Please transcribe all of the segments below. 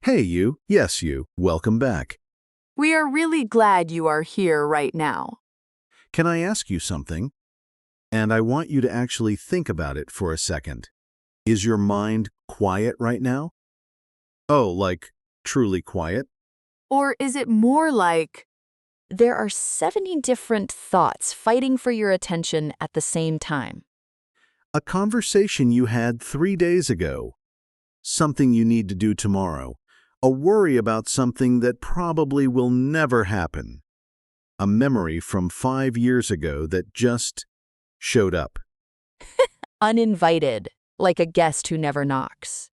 Hey, you. Yes, you. Welcome back. We are really glad you are here right now. Can I ask you something? And I want you to actually think about it for a second. Is your mind quiet right now? Oh, like truly quiet? Or is it more like, There are 70 different thoughts fighting for your attention at the same time. A conversation you had 3 days ago. Something you need to do tomorrow. A worry about something that probably will never happen. A memory from 5 years ago that just showed up. Uninvited, like a guest who never knocks.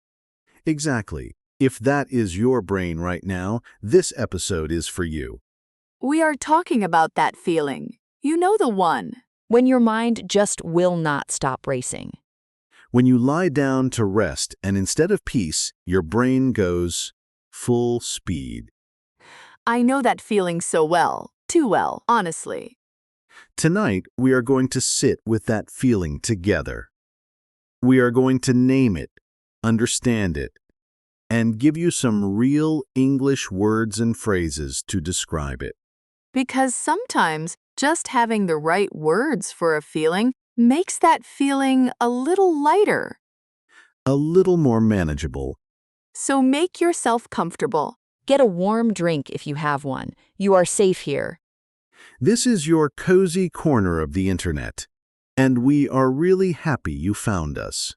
Exactly. If that is your brain right now, this episode is for you. we are talking about that feeling? You know the one. When your mind just will not stop racing. When you lie down to rest and instead of peace, your brain goes full speed. I know that feeling so well. Too well, honestly. Tonight, we are going to sit with that feeling together. We are going to name it, understand it, and give you some real English words and phrases to describe it. Because sometimes just having the right words for a feeling makes that feeling a little lighter. A little more manageable. So make yourself comfortable. Get a warm drink if you have one. You are safe here. This is your cozy corner of the internet, and we are really happy you found us.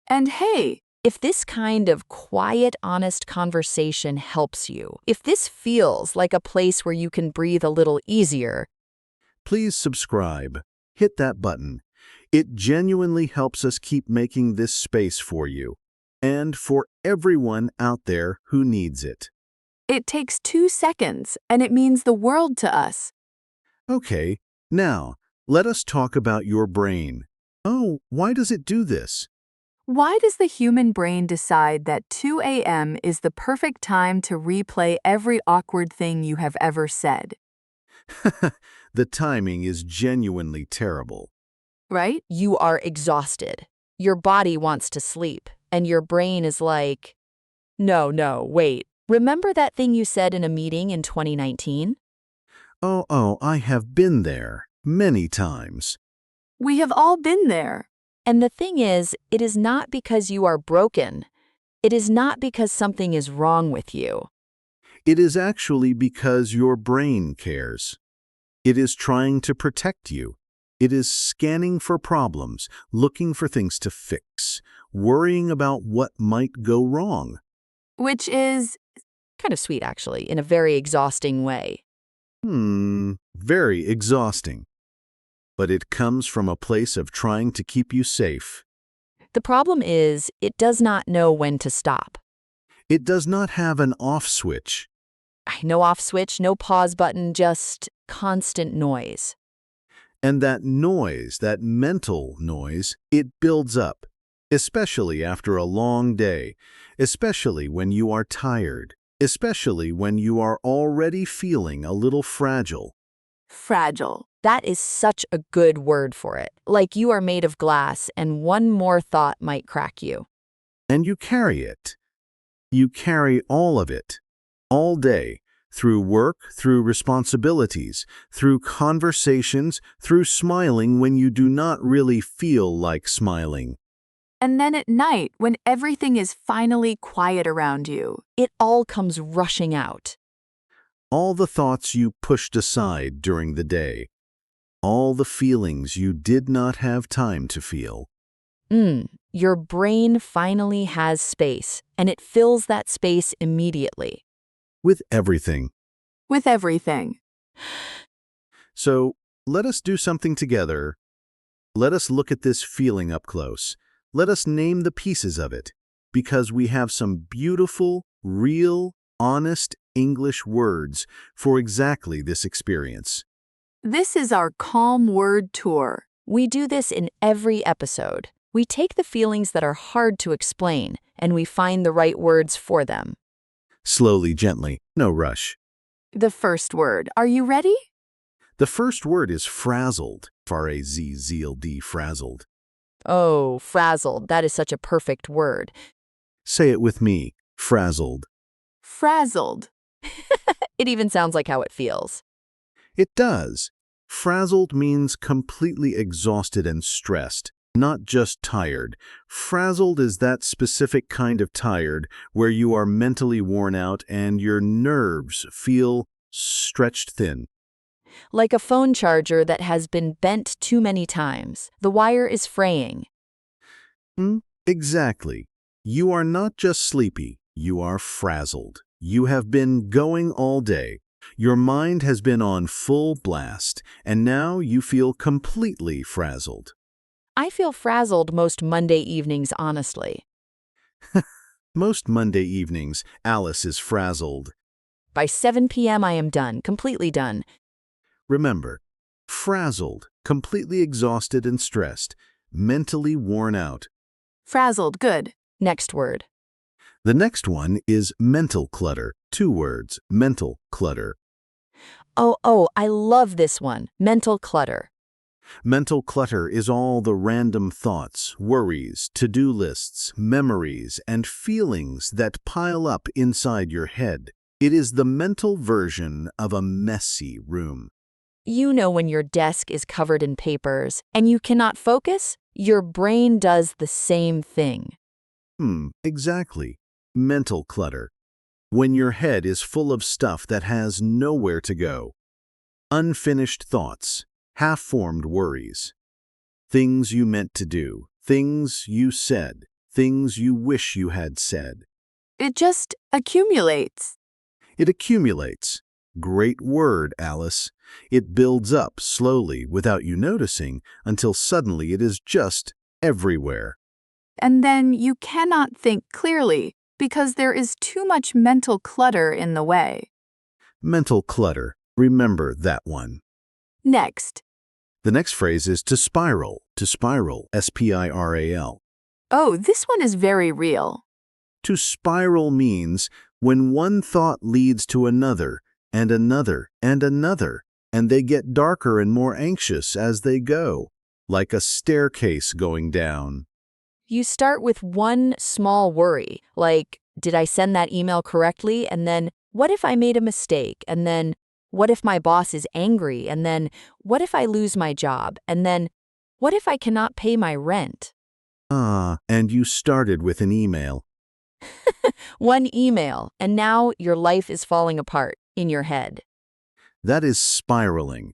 And hey, If this kind of quiet, honest conversation helps you, if this feels like a place where you can breathe a little easier, Please subscribe. Hit that button. It genuinely helps us keep making this space for you and for everyone out there who needs it. it takes 2 seconds and it means the world to us. Okay, now let us talk about your brain. Oh, why does it do this? Why does the human brain decide that 2 a.m. is the perfect time to replay every awkward thing you have ever said? The timing is genuinely terrible. Right? you are exhausted. Your body wants to sleep, and your brain is like, no, wait. Remember that thing you said in a meeting in 2019? Oh, I have been there many times. We have all been there. And the thing is, it is not because you are broken. It is not because something is wrong with you. It is actually because your brain cares. It is trying to protect you. It is scanning for problems, looking for things to fix, worrying about what might go wrong. Which is, Kind of sweet, actually, in a very exhausting way. Very exhausting. But it comes from a place of trying to keep you safe. The problem is, it does not know when to stop. It does not have an off switch. No off switch, no pause button, just constant noise. And that noise, that mental noise, it builds up, especially after a long day, especially when you are tired, especially when you are already feeling a little fragile. fragile. That is such a good word for it. Like you are made of glass and one more thought might crack you. And you carry it. You carry all of it, all day, through work, through responsibilities, through conversations, through smiling when you do not really feel like smiling. And then at night, when everything is finally quiet around you, It all comes rushing out. All the thoughts you pushed aside during the day. All the feelings you did not have time to feel. Your brain finally has space, and it fills that space immediately. With everything. with everything. So, let us do something together. Let us look at this feeling up close. Let us name the pieces of it, because we have some beautiful, real, honest English words for exactly this experience. This is our calm word tour. We do this in every episode. We take the feelings that are hard to explain, and we find the right words for them. Slowly, gently, no rush. The first word. Are you ready? The first word is frazzled. F-R-A-Z-Z-L-D, frazzled. Oh, frazzled. That is such a perfect word. Say it with me, frazzled. Frazzled. It even sounds like how it feels. It does. Frazzled means completely exhausted and stressed, not just tired. Frazzled is that specific kind of tired where you are mentally worn out and your nerves feel stretched thin. Like a phone charger that has been bent too many times. The wire is fraying. Exactly. You are not just sleepy, you are frazzled. You have been going all day. Your mind has been on full blast, and now you feel completely frazzled. I feel frazzled most Monday evenings, honestly. Most Monday evenings, Alice is frazzled. By 7 p.m. I am done, completely done. Remember, frazzled, completely exhausted and stressed, mentally worn out. Frazzled, good. Next word. The next one is mental clutter. 2 words, mental clutter. Oh, I love this one. Mental clutter. Mental clutter is all the random thoughts, worries, to-do lists, memories, and feelings that pile up inside your head. It is the mental version of a messy room. You know when your desk is covered in papers and you cannot focus? Your brain does the same thing. Exactly. Mental clutter. When your head is full of stuff that has nowhere to go. Unfinished thoughts, half-formed worries. Things you meant to do, things you said, things you wish you had said. It just accumulates. It accumulates. Great word, Alice. It builds up slowly without you noticing until suddenly it is just everywhere. And then you cannot think clearly because there is too much mental clutter in the way. Mental clutter. Remember that one. Next. The next phrase is to spiral, S-P-I-R-A-L. Oh, this one is very real. To spiral means when one thought leads to another, and another, and another, and they get darker and more anxious as they go, like a staircase going down. You start with one small worry, like, did I send that email correctly? And then, what if I made a mistake? And then, what if my boss is angry? And then, what if I lose my job? And then, what if I cannot pay my rent? And you started with an email. One email, and now your life is falling apart in your head. That is spiraling.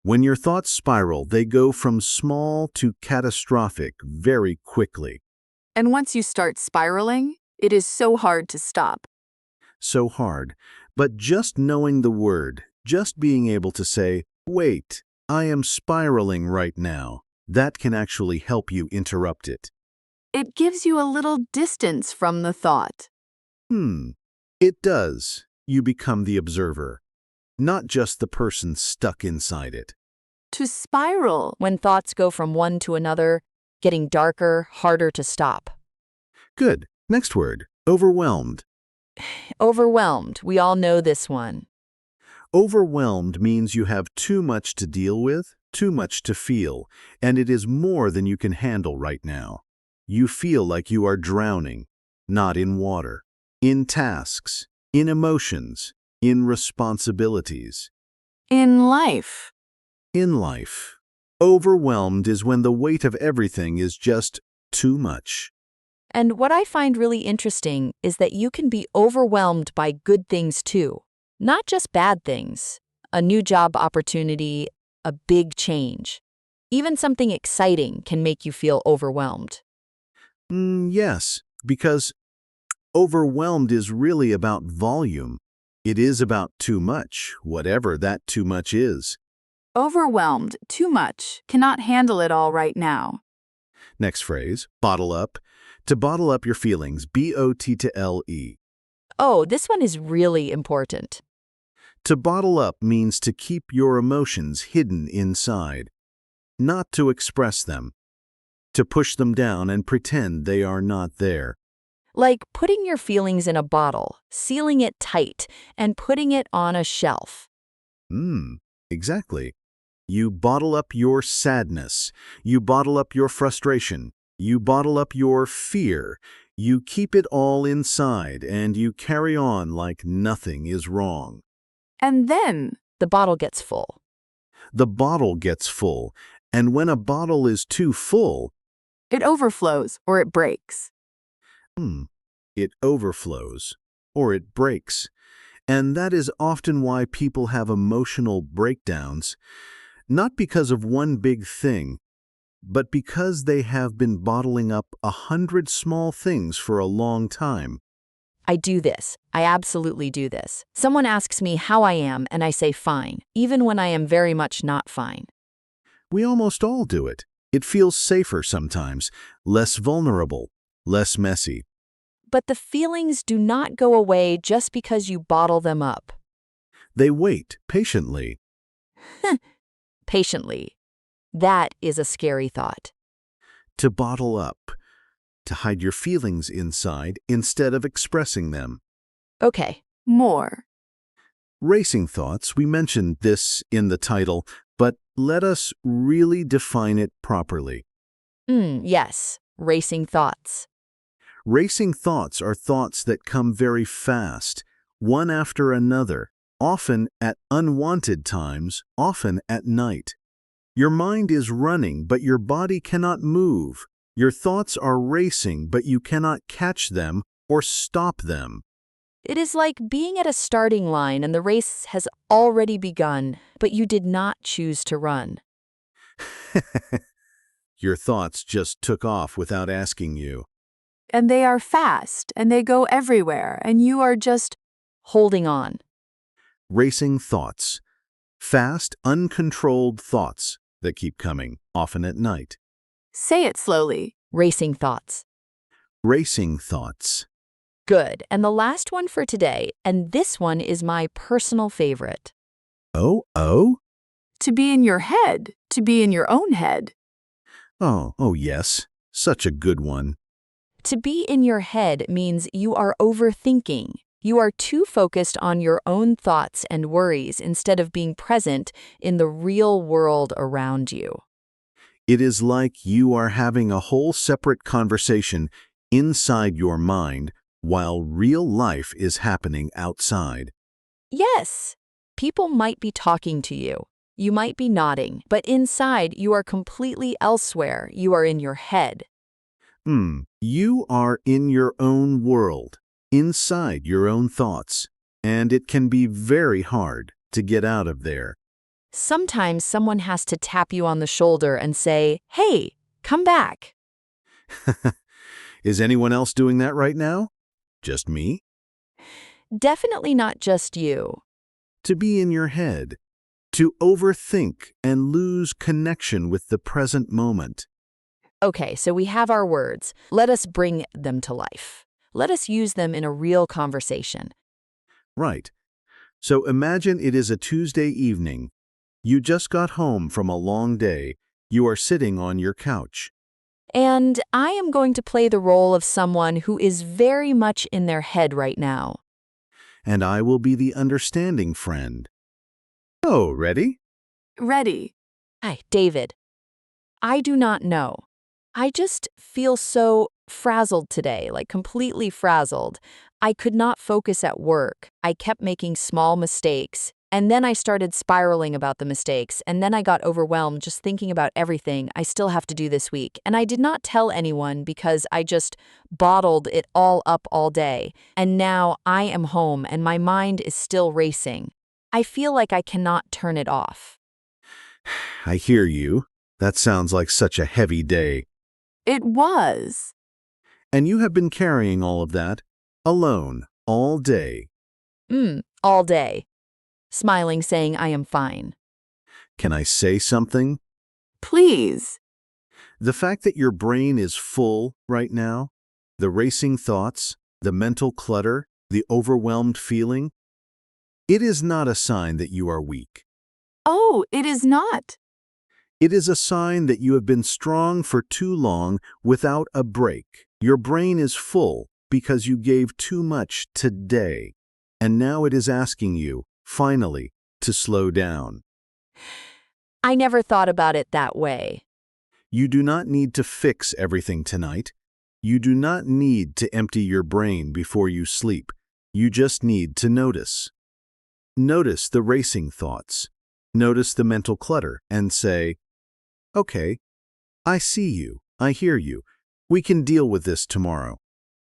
When your thoughts spiral, they go from small to catastrophic very quickly. And once you start spiraling, it is so hard to stop. So hard. But just knowing the word, just being able to say, wait, I am spiraling right now, that can actually help you interrupt it. It gives you a little distance from the thought. It does. You become the observer, not just the person stuck inside it. To spiral. When thoughts go from one to another, getting darker, harder to stop. Good. Next word, overwhelmed. Overwhelmed. We all know this one. Overwhelmed means you have too much to deal with, too much to feel, and it is more than you can handle right now. You feel like you are drowning, not in water, in tasks, in emotions, in responsibilities. In life. In life, overwhelmed is when the weight of everything is just too much. And what I find really interesting is that you can be overwhelmed by good things too, not just bad things. A new job opportunity, a big change. Even something exciting can make you feel overwhelmed. Yes, because overwhelmed is really about volume. It is about too much, whatever that too much is. Overwhelmed, too much, cannot handle it all right now. Next phrase, bottle up. To bottle up your feelings, B-O-T-T-L-E. Oh, this one is really important. To bottle up means to keep your emotions hidden inside, not to express them, to push them down and pretend they are not there. Like putting your feelings in a bottle, sealing it tight, and putting it on a shelf. Exactly. You bottle up your sadness. You bottle up your frustration. You bottle up your fear. You keep it all inside and you carry on like nothing is wrong. And then, The bottle gets full. The bottle gets full, and when a bottle is too full, it overflows or it breaks. it overflows or it breaks. And that is often why people have emotional breakdowns, not because of one big thing, but because they have been bottling up 100 small things for a long time. I do this. I absolutely do this. Someone asks me how I am, and I say fine, even when I am very much not fine. We almost all do it. It feels safer sometimes, less vulnerable, less messy. But the feelings do not go away just because you bottle them up. They wait patiently. Patiently. That is a scary thought. To bottle up, to hide your feelings inside instead of expressing them. Okay. More. Racing thoughts, we mentioned this in the title, but let us really define it properly. Yes. Racing thoughts. Racing thoughts are thoughts that come very fast, one after another, often at unwanted times, often at night. Your mind is running, but your body cannot move. Your thoughts are racing, but you cannot catch them or stop them. It is like being at a starting line and the race has already begun, but you did not choose to run. Your thoughts just took off without asking you. And they are fast, and they go everywhere, and you are just Holding on. Racing thoughts. Fast, uncontrolled thoughts that keep coming, often at night. say it slowly. Racing thoughts. Racing thoughts. Good. And the last one for today, and this one is my personal favorite. Oh? To be in your head, to be in your own head. Oh, yes. Such a good one. To be in your head means you are overthinking. You are too focused on your own thoughts and worries instead of being present in the real world around you. It is like you are having a whole separate conversation inside your mind while real life is happening outside. Yes, people might be talking to you. You might be nodding, but inside you are completely elsewhere. You are in your head. You are in your own world, inside your own thoughts, and it can be very hard to get out of there. Sometimes someone has to tap you on the shoulder and say, "Hey, come back." Is anyone else doing that right now? Just me? Definitely not just you. To be in your head, to overthink and lose connection with the present moment. Okay, so we have our words. Let us bring them to life. Let us use them in a real conversation. Right. So imagine it is a Tuesday evening. You just got home from a long day. You are sitting on your couch. And I am going to play the role of someone who is very much in their head right now. And I will be the understanding friend. Oh, ready? Ready. Hi, David. I do not know. I just feel so frazzled today, like completely frazzled. I could not focus at work. I kept making small mistakes. And then I started spiraling about the mistakes. And then I got overwhelmed just thinking about everything I still have to do this week. And I did not tell anyone because I just bottled it all up all day. And now I am home and my mind is still racing. I feel like I cannot turn it off. I hear you. That sounds like such a heavy day. It was. And you have been carrying all of that alone all day. All day. Smiling, saying I am fine. Can I say something? Please. The fact that your brain is full right now, the racing thoughts, the mental clutter, the overwhelmed feeling, it is not a sign that you are weak. Oh, it is not. It is a sign that you have been strong for too long without a break. Your brain is full because you gave too much today, and now it is asking you, finally, to slow down. I never thought about it that way. You do not need to fix everything tonight. You do not need to empty your brain before you sleep. You just need to notice. Notice the racing thoughts. Notice the mental clutter and say, okay, I see you. I hear you. We can deal with this tomorrow.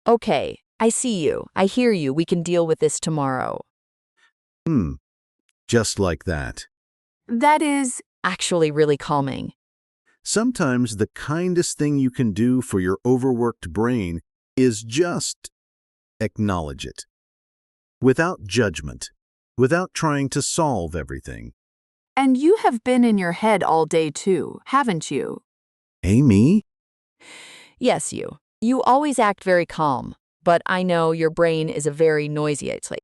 Okay, I see you. I hear you. We can deal with this tomorrow. Just like that. That is, Actually really calming. Sometimes the kindest thing you can do for your overworked brain is just acknowledge it. Without judgment, without trying to solve everything. and you have been in your head all day too, haven't you? Amy? Yes, you. You always act very calm, but I know your brain is a very noisy. It's like,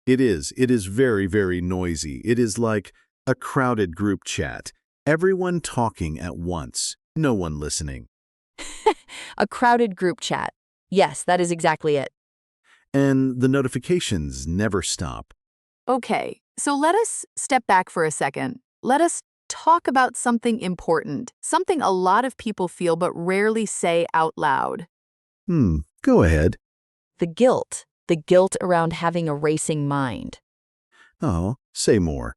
It is. It is very, very noisy. It is like a crowded group chat. Everyone talking at once. No one listening. a crowded group chat. Yes, that is exactly it. And the notifications never stop. Okay, so let us step back for a second. Let us talk about something important, something a lot of people feel but rarely say out loud. Go ahead. The guilt around having a racing mind. Oh, say more.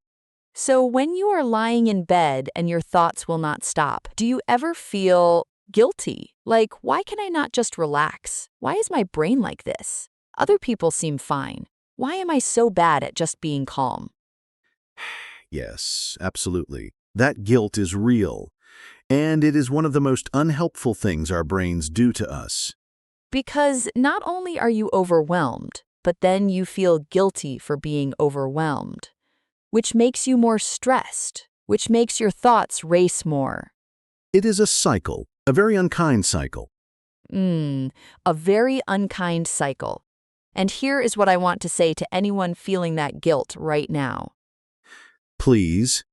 So when you are lying in bed and your thoughts will not stop, do you ever feel guilty? Like, why can I not just relax? Why is my brain like this? Other people seem fine. Why am I so bad at just being calm? Yes, absolutely. That guilt is real. And it is one of the most unhelpful things our brains do to us. Because not only are you overwhelmed, but then you feel guilty for being overwhelmed, which makes you more stressed, which makes your thoughts race more. It is a cycle, a very unkind cycle. A very unkind cycle. And here is what I want to say to anyone feeling that guilt right now. Please.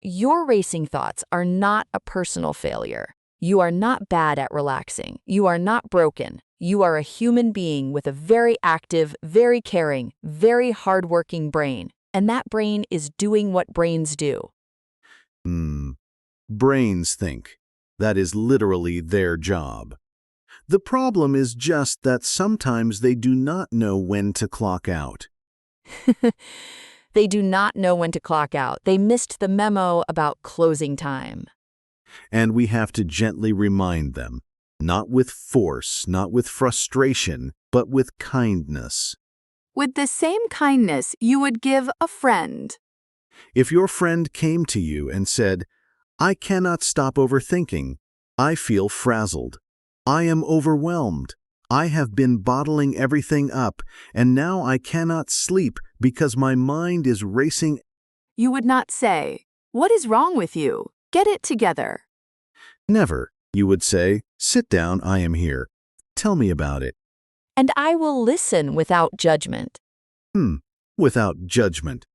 Your racing thoughts are not a personal failure. You are not bad at relaxing. You are not broken. You are a human being with a very active, very caring, very hardworking brain. And that brain is doing what brains do. Brains think. That is literally their job. The problem is just that sometimes they do not know when to clock out. They do not know when to clock out. They missed the memo about closing time. And we have to gently remind them, not with force, not with frustration, but with kindness. With the same kindness you would give a friend. If your friend came to you and said, I cannot stop overthinking, I feel frazzled, I am overwhelmed, I have been bottling everything up, and now I cannot sleep because my mind is racing. You would not say, "What is wrong with you? Get it together." Never. You would say, sit down, I am here. Tell me about it. And I will listen without judgment. Without judgment.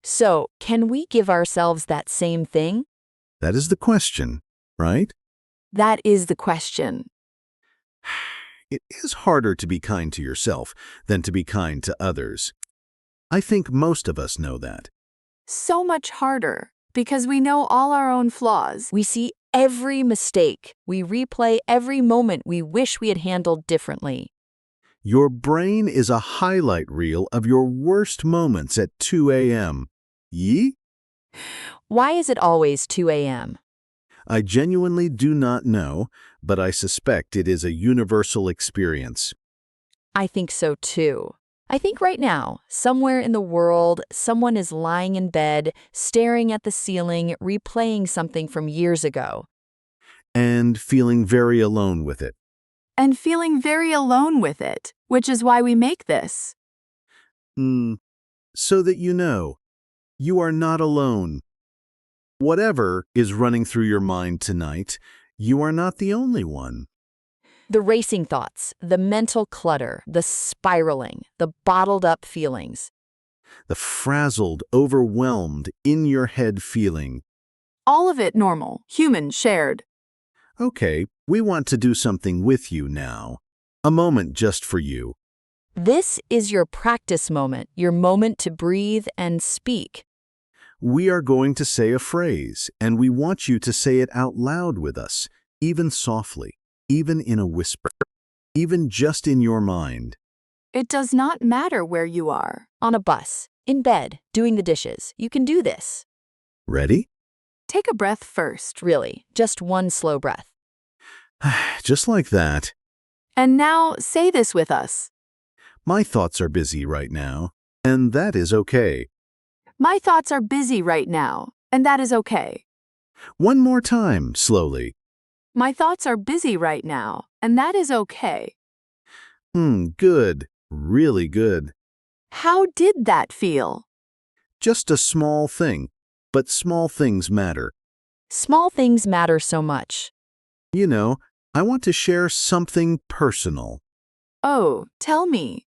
So, can we give ourselves that same thing? That is the question, right? That is the question. It is harder to be kind to yourself than to be kind to others. I think most of us know that. So much harder, because we know all our own flaws. We see every mistake. We replay every moment we wish we had handled differently. Your brain is a highlight reel of your worst moments at 2 a.m. Yee? Why is it always 2 a.m.? I genuinely do not know, but I suspect it is a universal experience. I think so too. I think right now, somewhere in the world, someone is lying in bed, staring at the ceiling, replaying something from years ago. And feeling very alone with it. And feeling very alone with it, which is why we make this. So that you are not alone. Whatever is running through your mind tonight, you are not the only one. The racing thoughts, the mental clutter, the spiraling, the bottled up feelings. The frazzled, overwhelmed, in-your-head feeling. All of it normal, human, shared. Okay, we want to do something with you now. A moment just for you. This is your practice moment, your moment to breathe and speak. We are going to say a phrase, and we want you to say it out loud with us, even softly. even in a whisper, even just in your mind. It does not matter where you are. On a bus, in bed, doing the dishes. You can do this. Ready? Take a breath first. Really, just one slow breath. Just like that. And now say this with us. My thoughts are busy right now, and that is okay. My thoughts are busy right now, and that is okay. One more time, slowly. My thoughts are busy right now, and that is okay. Good. Really good. How did that feel? Just a small thing, but small things matter. Small things matter so much. You know, I want to share something personal. Oh, tell me.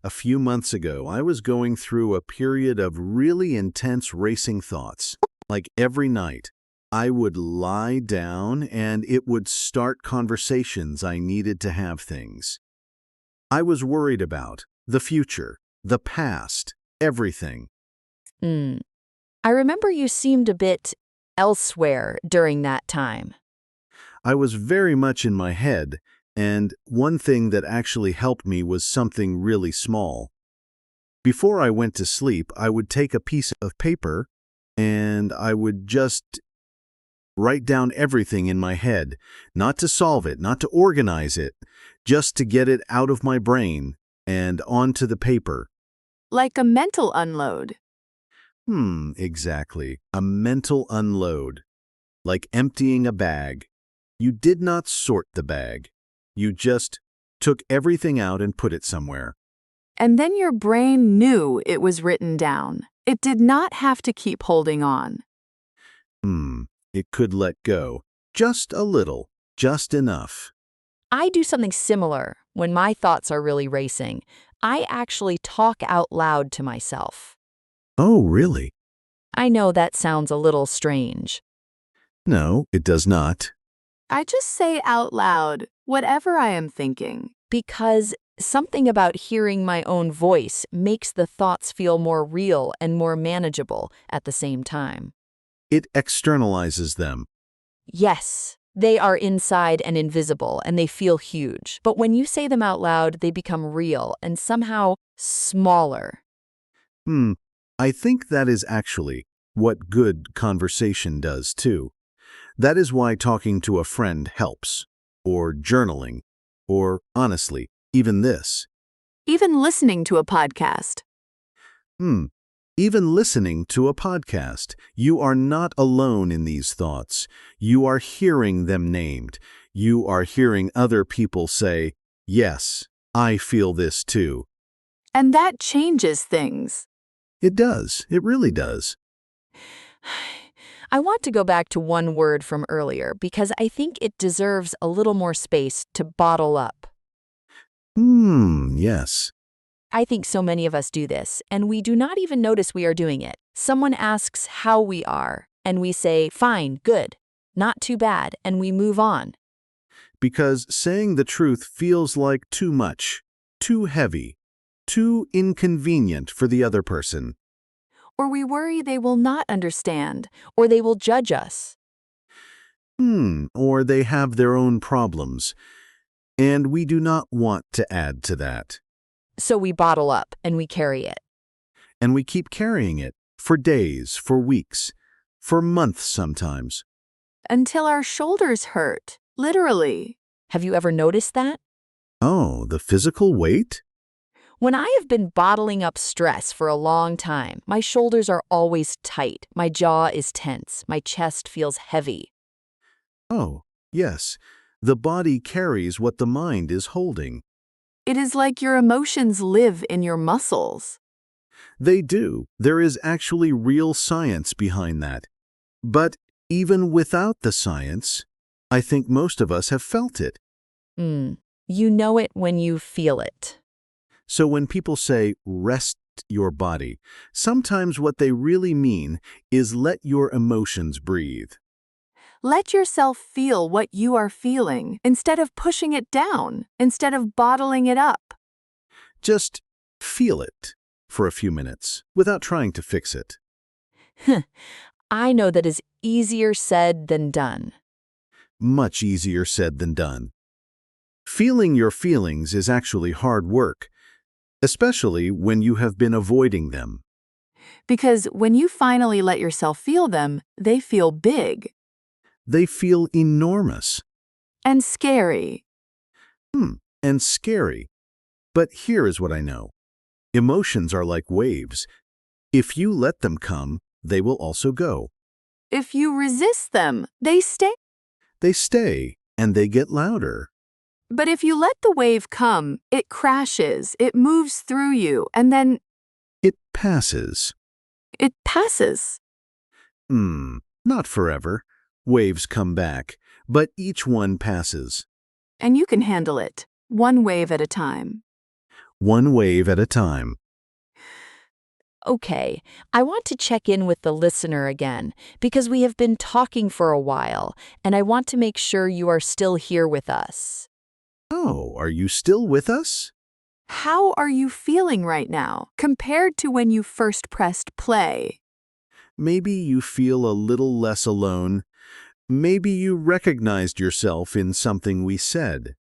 A few months ago, I was going through a period of really intense racing thoughts. Like every night, I would lie down and it would start conversations I needed to have things. I was worried about the future, the past, everything. I remember you seemed a bit elsewhere during that time. I was very much in my head, and one thing that actually helped me was something really small. Before I went to sleep, I would take a piece of paper and I would just write down everything in my head, not to solve it, not to organize it, just to get it out of my brain and onto the paper. Like a mental unload. Exactly. A mental unload. Like emptying a bag. You did not sort the bag. You just took everything out and put it somewhere. And then your brain knew it was written down. It did not have to keep holding on. It could let go. Just a little. Just enough. I do something similar when my thoughts are really racing. I actually talk out loud to myself. Oh, really? I know that sounds a little strange. No, it does not. I just say out loud whatever I am thinking. Because something about hearing my own voice makes the thoughts feel more real and more manageable at the same time. It externalizes them. Yes, they are inside and invisible, and they feel huge. But when you say them out loud, they become real and somehow smaller. I think that is actually what good conversation does too. That is why talking to a friend helps, or journaling, or honestly, even this. Even listening to a podcast. Even listening to a podcast. You are not alone in these thoughts. You are hearing them named. You are hearing other people say, yes, I feel this too. And that changes things. It does. It really does. I want to go back to one word from earlier because I think it deserves a little more space to bottle up. Yes. I think so many of us do this, and we do not even notice we are doing it. Someone asks how we are, and we say, fine, good, not too bad, and we move on. Because saying the truth feels like too much, too heavy, too inconvenient for the other person. Or we worry they will not understand. Or they will judge us. Or they have their own problems. And we do not want to add to that. So we bottle up and we carry it. And we keep carrying it for days, for weeks, for months sometimes. Until our shoulders hurt, literally. Have you ever noticed that? Oh, the physical weight? When I have been bottling up stress for a long time, my shoulders are always tight, my jaw is tense, my chest feels heavy. Oh, yes. The body carries what the mind is holding. It is like your emotions live in your muscles. They do. There is actually real science behind that. But even without the science, I think most of us have felt it. You know it when you feel it. So when people say, rest your body, sometimes what they really mean is let your emotions breathe. Let yourself feel what you are feeling instead of pushing it down, instead of bottling it up. Just feel it for a few minutes without trying to fix it. I know that is easier said than done. Much easier said than done. Feeling your feelings is actually hard work, especially when you have been avoiding them. Because when you finally let yourself feel them, they feel big They feel enormous. and scary. And scary. But here is what I know. Emotions are like waves. If you let them come, they will also go. If you resist them, they stay. They stay, and they get louder. But if you let the wave come, it crashes, it moves through you, and then It passes. it passes. Not forever. Waves come back, but each one passes. And you can handle it, one wave at a time. One wave at a time. Okay, I want to check in with the listener again because we have been talking for a while, and I want to make sure you are still here with us. Oh, are you still with us? How are you feeling right now compared to when you first pressed play? Maybe you feel a little less alone. Maybe you recognized yourself in something we said.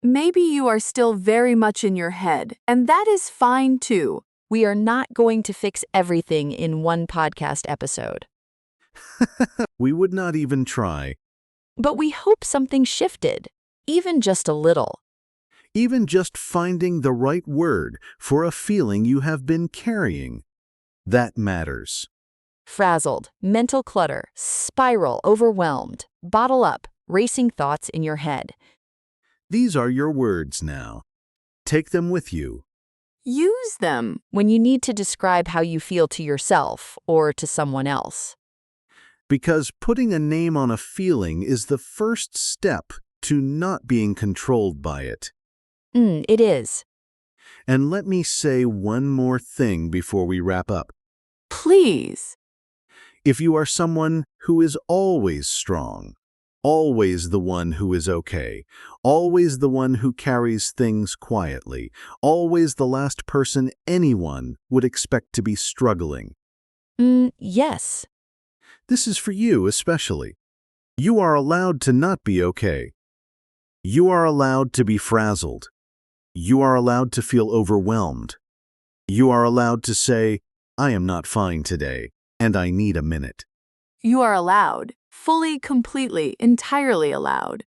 Maybe you are still very much in your head, and that is fine too. We are not going to fix everything in one podcast episode, We would not even try. but we hope something shifted, even just a little. Even just finding the right word for a feeling you have been carrying. That matters. Frazzled, mental clutter, spiral, overwhelmed, bottle up, racing thoughts in your head. These are your words now. Take them with you. Use them. When you need to describe how you feel to yourself or to someone else. Because putting a name on a feeling is the first step to not being controlled by it. It is. And let me say one more thing before we wrap up. Please. If you are someone who is always strong, always the one who is okay, always the one who carries things quietly, always the last person anyone would expect to be struggling, Yes. this is for you especially. You are allowed to not be okay. You are allowed to be frazzled. You are allowed to feel overwhelmed. You are allowed to say, I am not fine today, and I need a minute. You are allowed. Fully, completely, entirely allowed.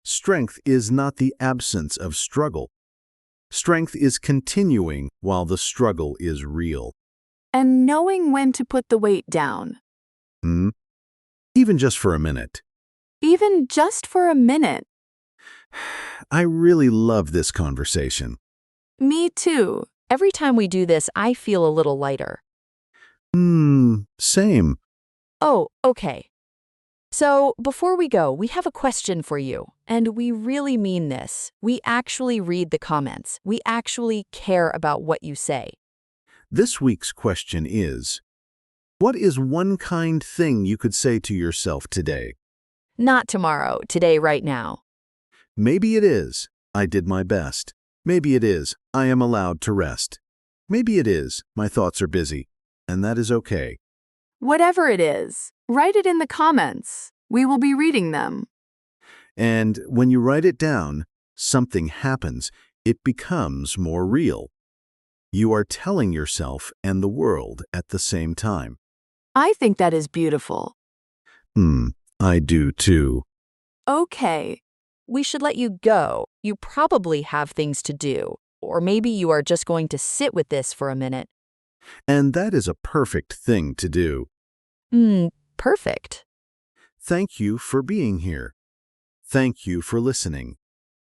Strength is not the absence of struggle. Strength is continuing while the struggle is real. And knowing when to put the weight down. Even just for a minute. Even just for a minute. I really love this conversation. Me too. Every time we do this, I feel a little lighter. Same. Oh, okay. So, before we go, we have a question for you, and we really mean this. We actually read the comments. We actually care about what you say. This week's question is, what is one kind thing you could say to yourself today? Not tomorrow, today, right now. Maybe it is, I did my best. Maybe it is, I am allowed to rest. Maybe it is, my thoughts are busy, and that is okay. Whatever it is, write it in the comments. We will be reading them. And when you write it down, something happens. It becomes more real. You are telling yourself and the world at the same time. I think that is beautiful. I do too. Okay. We should let you go. You probably have things to do. Or maybe you are just going to sit with this for a minute. And that is a perfect thing to do. Perfect. Thank you for being here. Thank you for listening.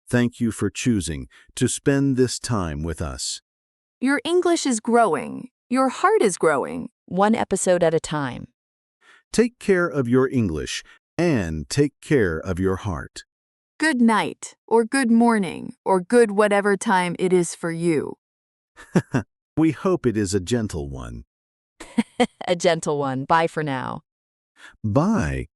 Thank you for choosing to spend this time with us. Your English is growing. Your heart is growing. One episode at a time. Take care of your English and take care of your heart. Good night, or good morning, or good whatever time it is for you. We hope it is a gentle one. A gentle one. Bye for now. Bye.